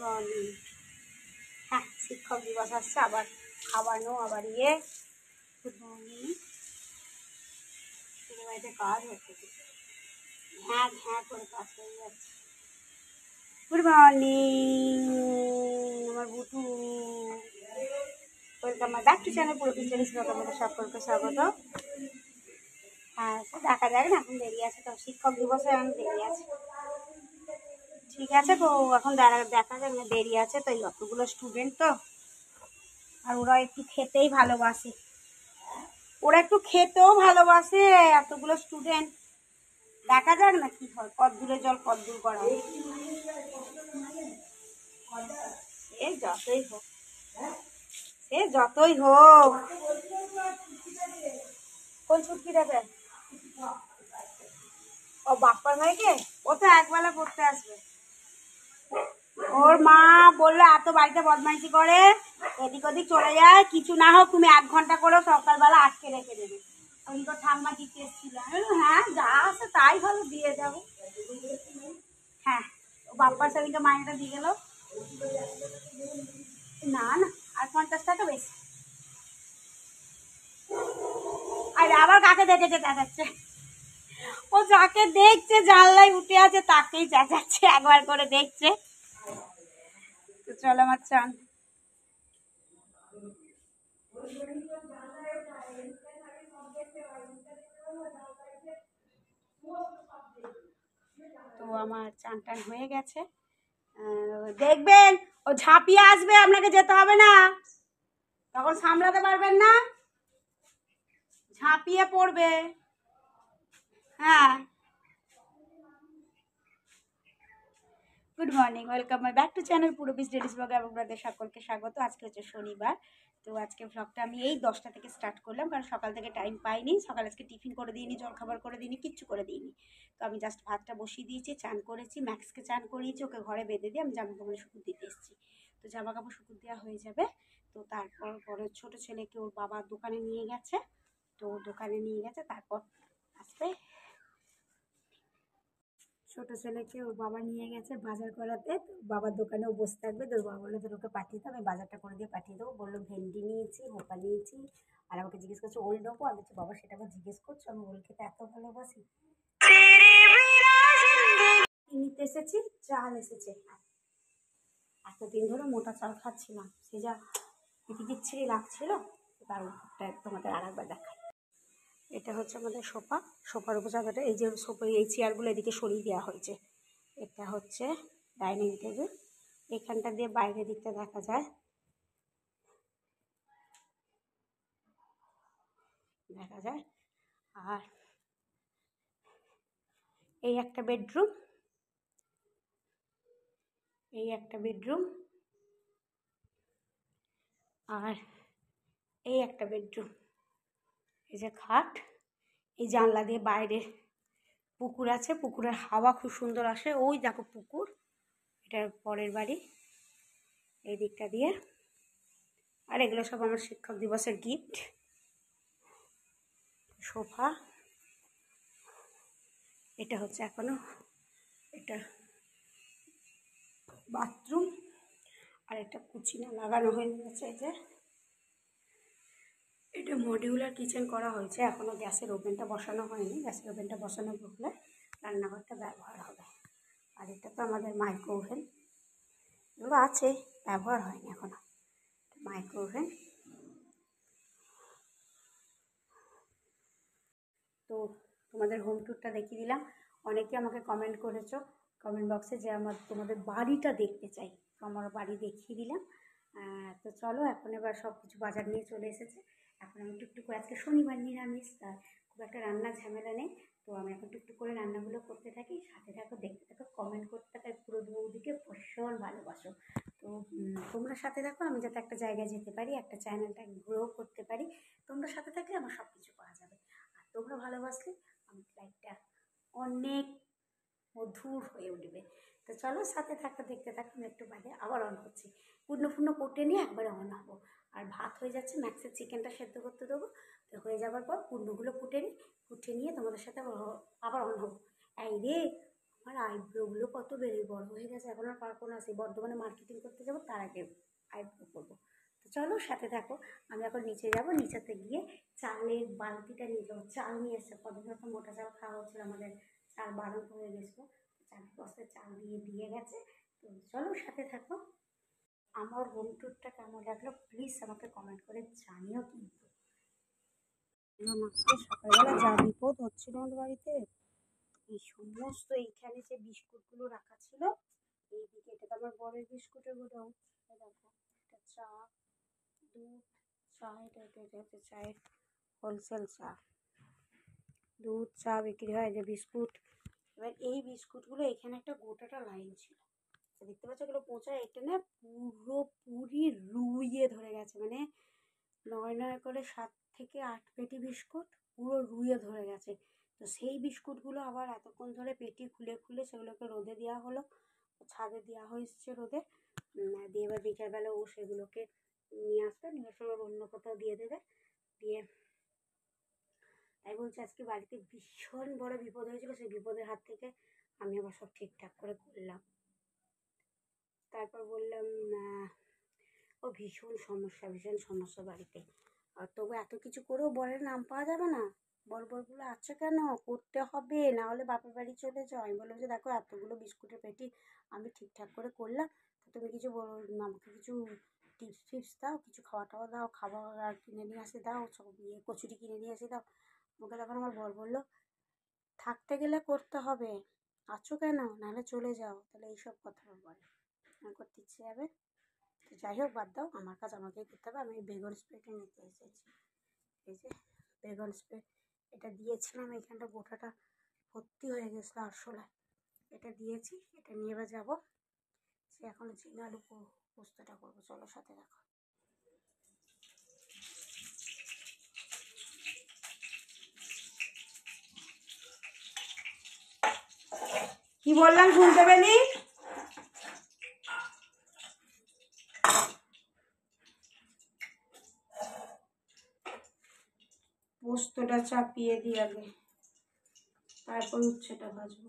Morning. হ্যাঁ, শিক্ষক দিবস আসছে, আবার খাওয়ানো, আবার গুড মর্নিং। বাড়িতে কাজ হচ্ছে, হ্যাঁ হ্যাঁ করে কাজ হয়ে যাচ্ছে। গুড মর্নিং আমার বুটু, welcome my back to channel পুরো পিকচারিস ব্লগে আমাদের সকলকে স্বাগত। হ্যাঁ, সে দেখা যাক না, এখন দেরি আছে তো, শিক্ষক দিবসে এখন দেরি আছে, ঠিক আছে তো, এখন দেখা যাক না, দেরি আছে তো, অতগুলো স্টুডেন্ট তো, আর ওরা একটু খেতেই ভালোবাসে, এতগুলো স্টুডেন্ট, দেখা যাক না কি হয়, কত দূরে জল কত দূর করা হয়, যতই হোক কোন ছুটকি দেবে ও বাপ্পার ভাইকে, ও তো একবেলা পড়তে আসবে। ওর মা বললো এত বাড়িতে বদমাইশি করে, এদিক ওদিক চলে যায়, কিছু না হোক তুমি 1 ঘন্টা করেও সকালবেলা আটকে রেখে দেবে। আমি তো ঠাম্মা দিতে এসেছিল, হ্যাঁ যা আছে তাই ভালো, দিয়ে যাবো। হ্যাঁ, ও বাপ্পার সেদিনকে মাইনেটা দিয়ে গেল, না না আর 50 টাকা বেশি। আর আবার কাকে দেখেছে দেখাচ্ছে, ও যাকে দেখছে জানলায় উঠে আছে তাকেই চেঁচাচ্ছে, একবার করে দেখছে। তো চলো আমার চান। তো আমার চান টান হয়ে গেছে, দেখবেন ও ঝাঁপিয়ে আসবে, আপনাকে যেতে হবে না, তখন সামলাতে পারবেন না, ঝাঁপিয়ে পড়বে। হ্যাঁ, good morning, welcome my back to channel পুরো পিস ডেলিস ব্লগে আপনাদের সকলকে স্বাগত। আজকে হচ্ছে শনিবার, তো আজকে ভ্লগটা আমি এই 10টা থেকে স্টার্ট করলাম, কারণ সকাল থেকে টাইম পাইনি, সকাল আজকে টিফিন করে দিইনি, জলখাবার করে দিইনি, কিচ্ছু করে দিইনি। তো আমি জাস্ট ভাতটা বসিয়ে দিয়েছি, চান করেছি, ম্যাক্সকে চান করিয়েছি, ওকে ঘরে বেঁধে দিয়ে আমি জামা কাপড় শুকুর দিতে এসেছি। তো জামা কাপড় শুকুর দেওয়া হয়ে যাবে, তো তারপর পরে ছোটো ছেলেকে ওর বাবা দোকানে নিয়ে গেছে, তারপর আসবে। ছোট ছেলেকে ওর বাবা নিয়ে গেছে বাজার করাতে, বাবার দোকানেও বসে থাকবে, তোর বাবা বললো তোর ওকে পাঠিয়ে দেবো, আমি বাজারটা করে দিয়ে পাঠিয়ে দেবো। বললো ভেন্ডি নিয়েছি, হোপা নিয়েছি, আর আমাকে জিজ্ঞেস করছে ওল নেবো, আমি বলছি বাবা সেটা আবার জিজ্ঞেস করছো, আমি ওল খেতে এত ভালোবাসি। নিতে এসেছি, চাল এসেছে, এতদিন ধরে মোটা চাল খাচ্ছিলাম, সে যা বিচ্ছিরি লাগছিল, তার উপরটা তোমাদের আর একবার দেখাই। এটা হচ্ছে আমাদের সোফার উপর চাদরটা, এই যে সোফা, এই চেয়ারগুলো এদিকে সরিয়ে দেওয়া হয়েছে। এটা হচ্ছে ডাইনিং টেবিল, এখানটা দিয়ে বাইরের দিকটা দেখা যায়, আর এই একটা বেডরুম, আর এই একটা বেডরুম, এই যে খাট, এই জানলা দিয়ে বাইরে পুকুর আছে, পুকুরের হাওয়া খুব সুন্দর আসে, ওই দেখো পুকুর, এটার পরের বাড়ি এই দিকটা দিয়ে। আর এগুলো সব আমার শিক্ষক দিবসের গিফট। সোফা, এটা হচ্ছে এখনো এটা বাথরুম, আর একটা কুচিনা লাগানো হয়ে গেছে। এই যে এটা মডিউলার কিচেন করা হয়েছে, এখনও গ্যাসের ওভেনটা বসানো হয়নি, গ্যাসের ওভেনটা বসানো হলে রান্নাঘরটা ব্যবহার হবে। আর এটা তো আমাদের মাইক্রো ওভেন, এগুলো আছে, ব্যবহার হয়নি এখনও, মাইক্রো ওভেন। তো তোমাদের হোম ট্যুরটা দেখিয়ে দিলাম, অনেকে আমাকে কমেন্ট করেছো কমেন্ট বক্সে যে তোমাদের বাড়িটা দেখতে চাই, তো আমার বাড়ি দেখিয়ে দিলাম। তো চলো, এখন এবার সব কিছু বাজার নিয়ে চলে এসেছে, এখন আমি টুকটুক করে, আজকে শনিবার নিরামিষ, তার খুব একটা রান্নার ঝামেলা নেই, তো আমি এখন টুকটুক করে রান্নাগুলো করতে থাকি, সাথে থাকো, দেখতে থাকো, কমেন্ট করতে থাকো, পুরো বৌদিকে ভীষণ ভালোবাসো। তো তোমরা সাথে থাকো, আমি যাতে একটা জায়গায় যেতে পারি, একটা চ্যানেলটা গ্রো করতে পারি, তোমরা সাথে থাকলে আমার সব কিছু করা যাবে, আর তোমরা ভালোবাসলে আমার লাইফটা অনেক মধুর হয়ে উঠবে। তো চলো সাথে থাকো, দেখতে থাকো, আমি একটু বাদে আবার অন করছি, পূর্ণ কোটে নিয়ে একবারে অন হবো। আর ভাত হয়ে যাচ্ছে, ম্যাক্সের চিকেনটা সেদ্ধ করতে দেবো, তো হয়ে যাওয়ার পর পূর্ণগুলো কুটে নিয়ে তোমাদের সাথে আবার অন হবো। এই রে, আমার আইব্রোগুলো কত বড় হয়ে গেছে, এখন আর পারবো না। সেই বর্ধমানে মার্কেটিং করতে যাবো, তার আগে আইব্রো করবো। তো চলো সাথে থাকো। আমি এখন নিচে যাবো, নিচেতে গিয়ে চালের বালতিটা নিয়ে যাবো। চাল নিয়ে এসছে, কদিন তো মোটা চাল খাওয়া হচ্ছিল, আমাদের চাল বারণ হয়ে গেছিলো। 4 বস্তা চাল দিয়ে গেছে। তো চলো সাথে থাকো। আমার হোম ট্যুরটা কেমন লাগলো প্লিজ আমাকে কমেন্ট করে জানিও কিন্তু। আজকে সকালবেলা যা বিপদ হচ্ছিল আমাদের বাড়িতে, এই সমস্ত এইখানে যে বিস্কুটগুলো রাখা ছিল এইদিকে, এটা তো আমার বরের বিস্কুটের গোডাউন। দেখো এটা চা, দুধ, চা, এটা হচ্ছে চায়ের হোলসেল চা, দুধ চা বিক্রি হয়, যে বিস্কুট। এবার এই বিস্কুটগুলো এখানে একটা গোটাটা লাইন ছিল, দেখতে পাচ্ছ এগুলো পচা। এটা না পুরোপুরি রুইয়ে ধরে গেছে, মানে 9 করে 7 থেকে 8 পেটি বিস্কুট পুরো রুইয়ে ধরে গেছে। তো সেই বিস্কুটগুলো আবার এতক্ষণ ধরে পেটি খুলে খুলে সেগুলোকে রোদে দেওয়া হলো, ছাদে দেওয়া হয়েছে রোদে। দিয়ে এবার বিকেলবেলা ও সেগুলোকে নিয়ে আসবে, নিয়ে এসে অন্য কোথাও দিয়ে দেবে। দিয়ে তাই বলছি আজকে বাড়িতে ভীষণ বড় বিপদ হয়েছিল, সেই বিপদের হাত থেকে আমি আবার সব ঠিকঠাক করে করলাম। তারপর বললাম ও ভীষণ সমস্যা বাড়িতে। আর তবু এত কিছু করেও বরের নাম পাওয়া যাবে না, বরগুলো আছে কেন, করতে হবে, না হলে বাপের বাড়ি চলে যাও। আমি বললাম যে দেখো এতগুলো বিস্কুটের পেটি আমি ঠিকঠাক করে করলাম, তো তুমি কিছু আমাকে কিছু টিপস দাও, কিছু খাওয়া টাওয়া দাও, খাবার কিনে নিয়ে আসে দাও, সব কচুরি কিনে নিয়ে এসে দাও। আমাকে তখন আমার বর বললো থাকতে গেলে করতে হবে, আছো কেন, নাহলে চলে যাও। তাহলে এইসব কথা বলে আমার করতে ইচ্ছে যাবে। তো যাই হোক বাদ দাও, আমার কাজ আমাকেই করতে হবে। আমি বেগুন স্প্রেটা নিতে এসেছি, এই যে বেগুন স্প্রে, এটা দিয়েছিলাম, এখানটা গোটাটা ভর্তি হয়ে গেছিলো আরশোলায়, এটা দিয়েছি। এটা নিয়ে এবার যাবো, সে এখন ঝিঙে আলু পোস্তটা করবো। চলো সাথে দেখো। কি বললাম শুনতে পেলি? পোস্তটা চাপিয়ে দিই আগে, তারপর উচ্ছেটা ভাজবো।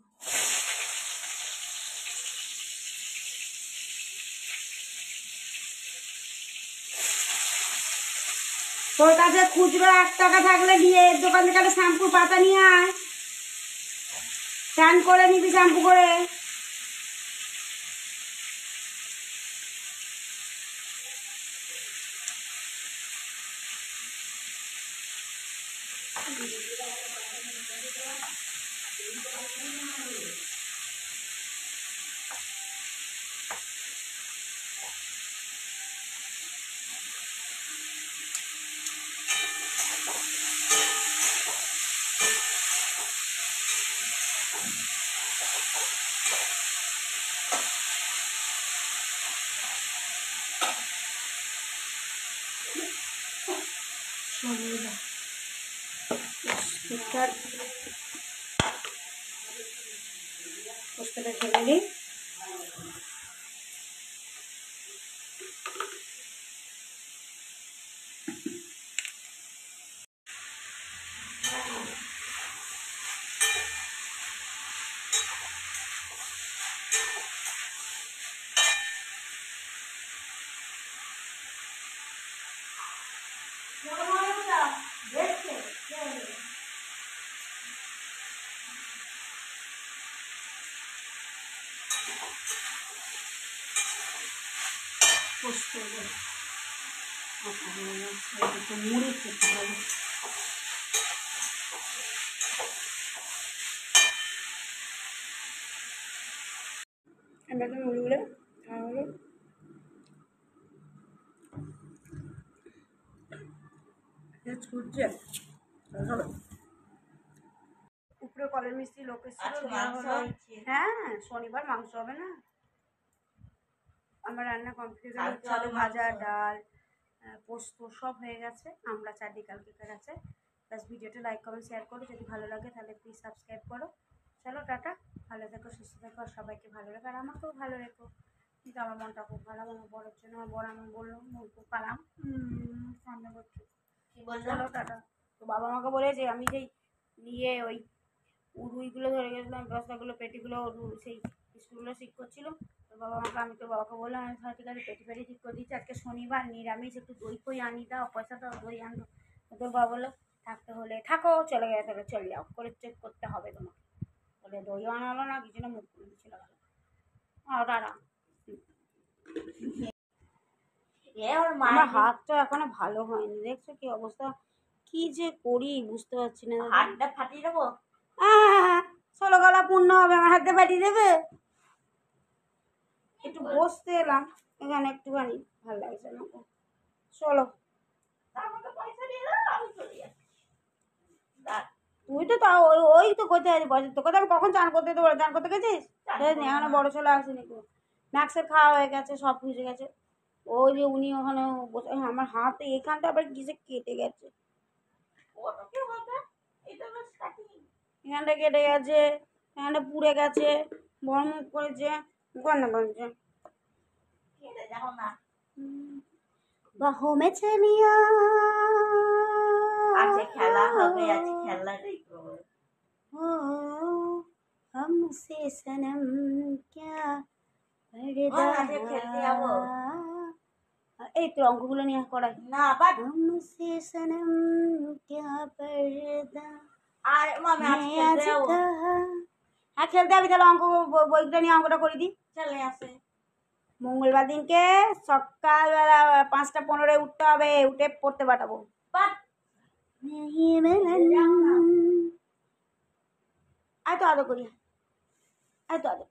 তোর কাছে খুচরো 1 টাকা থাকলে দিয়ে দোকান থেকে শ্যাম্পুর পাতা নিয়ে আয়, স্নান করে নিবি শ্যাম্পু করে। পোস্তটা ঢেলে দিই। পোস্ত মুড়ি খেতে হবে। আমরা তো মুড়িগুলো খাওয়া হলো। ছুটছে উপরে কলের মিস্ত্রি লোক এসেছিল, হ্যাঁ শনিবার মাংস হবে না। আমার রান্না কমপ্লিট হয়ে গেছে, আলু ভাজা, ডাল, পোস্ত সব হয়ে গেছে। আমরা চারদিকে কালকে আছে। প্লাস ভিডিওটা লাইক কমেন্ট শেয়ার করো, যদি ভালো লাগে তাহলে প্লিজ সাবস্ক্রাইব করো। চলো টাটা, ভালো থেকো, সুস্থ থেকো, আর সবাইকে ভালো রেখো, আর আমাকেও ভালো রেখো। কিন্তু আমার মনটা খুব খারাপ, আমার বড়ের জন্য। আমার বড় আমি বললো মন খুব খারাপ, সামনে করছি। চলো টাটা। তো বাবা আমাকে বলে যে আমি যেই নিয়ে ওই রুইগুলো ধরে গেছিলাম, বস্তাগুলো পেটিগুলো সেই স্কুলগুলো ঠিক করছিল। তো বাবা আমাকে, আমি তো বাবাকে বললাম, আমি ঠিক আছে পেটি পেটি ঠিক করে দিচ্ছি, আজকে শনিবার নিরামিষ, একটু দই ফই আনি দাও, পয়সা দাও, দই আনবো। তোর বাবা বললো থাকতে হলে থাকো, চলে গেলে তাহলে চলে যাও, করে চেক করতে হবে তোমাকে। বলে দইও আনালো না, কিছু না, মুখ খুলে চলে গেল। দাঁড়া, আমার হাতটা এখনো ভালো হয়নি, দেখছো কি অবস্থা, কি যে করি বুঝতে পারছি না। হাতটা ফাটিয়ে দেবো? হ্যাঁ, 16 গলা পূর্ণ হবে, আমার হাতটা ফাটিয়ে দেবে? একটু বসতে এলাম এখানে একটুখানি, ভালো লাগছে না। চলো, তুই তো তাও ওই তো কোথায় আছিস, বছর তোকে তো আমি কখন চান করতে দেবো, চান করতে গেছিস? এখানে বড় ছেলে আসেনি, ম্যাক্সের খাওয়া হয়ে গেছে, সব বুঝে গেছে। ওই যে উনি ওখানে বসে, আমার হাত এখানটা আবার কিসে কেটে গেছে, এখানটা কেটে গেছে, এখানটা পুড়ে গেছে, বড় মুখ করেছে, কান্না করছে। বাহু মে চলিয়া আজকে খেলা হবে, আজকে খেলাটাই করবো। ও हमसे सनम क्या पर्दा, খেলতে যাবো। এই তো অঙ্কগুলো নিয়ে করাই না, আবার हमसे सनम क्या पर्दा। আর মামা খেলতে যাবো। হ্যাঁ খেলতে যাবি, তাহলে অঙ্ক বইটা নিয়ে অঙ্কটা করে দিই। চলে আসে মঙ্গলবার দিনকে সকালবেলা 5টা 15 উঠতে হবে, উঠে পড়তে পাঠাবো। আয় তো আদর করি, আয় তো আদর,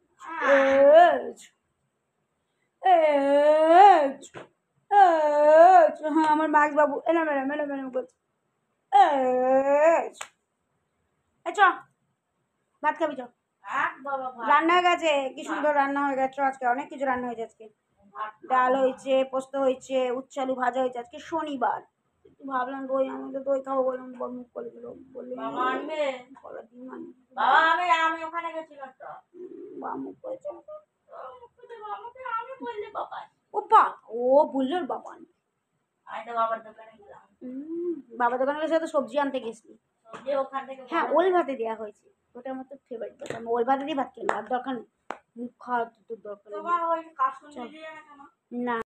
হ্যাঁ আমার মাছ বাবু এলাম এলাম এলাম এলাম করছে। চ ভাত খাবি, চ। রান্না হয়ে গেছে, কি সুন্দর রান্না হয়ে গেছে আজকে, অনেক কিছু রান্না হয়েছে আজকে। ডাল হয়েছে, পোস্ত হয়েছে, উচ্ছে আলু ভাজা হয়েছে, আজকে শনিবার। ভাবলাম দই, আমি তো দই খাবো বললাম, মুখ করে দিল, বললি আমি ওখানে গেছিলাম তো, মুখ করেছে ওপা, ও বললো বাবা, বাবার দোকানে গেছে তো সবজি আনতে গেছি। হ্যাঁ ওল ভাতে দেওয়া হয়েছে, ওটা আমার তো ফেভারিট, আমি ওল ভাতে দিয়ে ভাত খেলাম, আর দরকার নেই মুখ খাওয়া তোর দরকার না।